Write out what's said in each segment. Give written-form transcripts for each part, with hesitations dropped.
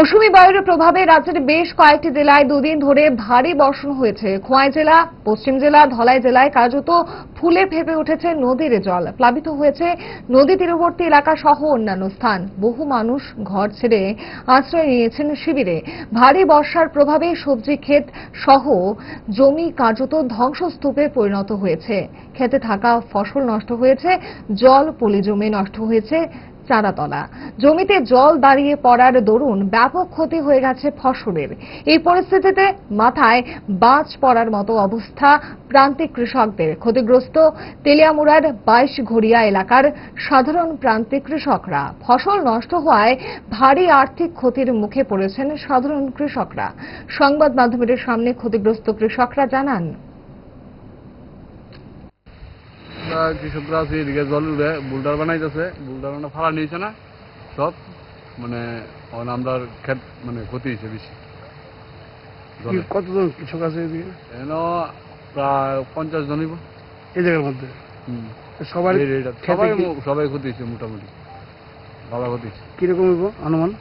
মৌসুমী বায়ুর প্রভাবে রাজ্যের বেশ কয়েকটি জেলায় দুদিন ধরে ভারী বর্ষণ হয়েছে। খোয়াই জেলা, পশ্চিম জেলা, ধলাই জেলায় কার্যত ফুলে ফেপে উঠেছে নদীর জল। প্লাবিত হয়েছে নদী তীরবর্তী এলাকা সহ অন্যান্য স্থান। বহু মানুষ ঘর ছেড়ে আশ্রয় নিয়েছেন শিবিরে। ভারী বর্ষার প্রভাবে সবজি ক্ষেত সহ জমি কার্যত ধ্বংসস্তূপে পরিণত হয়েছে। ক্ষেতে থাকা ফসল নষ্ট হয়েছে, জল পলি জমে নষ্ট হয়েছে চারাতলা। জমিতে জল দাঁড়িয়ে পড়ার দরুন ব্যাপক ক্ষতি হয়ে গেছে ফসলের। এই পরিস্থিতিতে মাথায় বাজ পড়ার মতো অবস্থা প্রান্তিক কৃষকদের। ক্ষতিগ্রস্ত তেলিয়ামুড়ার 22 ঘড়িয়া এলাকার সাধারণ প্রান্তিক কৃষকরা। ফসল নষ্ট হওয়ায় ভারী আর্থিক ক্ষতির মুখে পড়েছেন সাধারণ কৃষকরা। সংবাদ মাধ্যমের সামনে ক্ষতিগ্রস্ত কৃষকরা জানান, কৃষকরা আছে এদিকে জল উঠে বুলডার বানাইতেছে, বুলডার মানে ফালা নিয়েছে না সব, মানে আমরা ক্ষেত মানে ক্ষতি হয়েছে বেশি। কতজন কৃষক আছে এদিকে? এন প্রায় 50 জন হইব এই জায়গার মধ্যে। সবাই সবাই ক্ষতি হয়েছে, মোটামুটি ভালো ক্ষতি হয়েছে। কিরকম হইব অনুমান?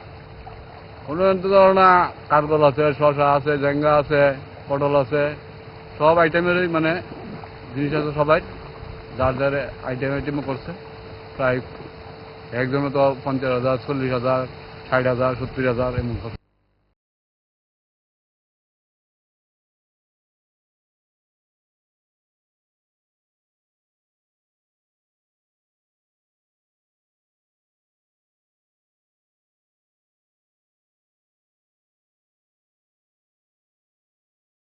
অনুমান তো ধরো না, কারকল আছে, শসা আছে, ঝেঙ্গা আছে, পটল আছে, সব আইটেমেরই মানে জিনিস আছে। সবাই যার যার আইটেম করছে। প্রায় একজনে তো 50,000, 40,000, 60,000, 70,000 এমন।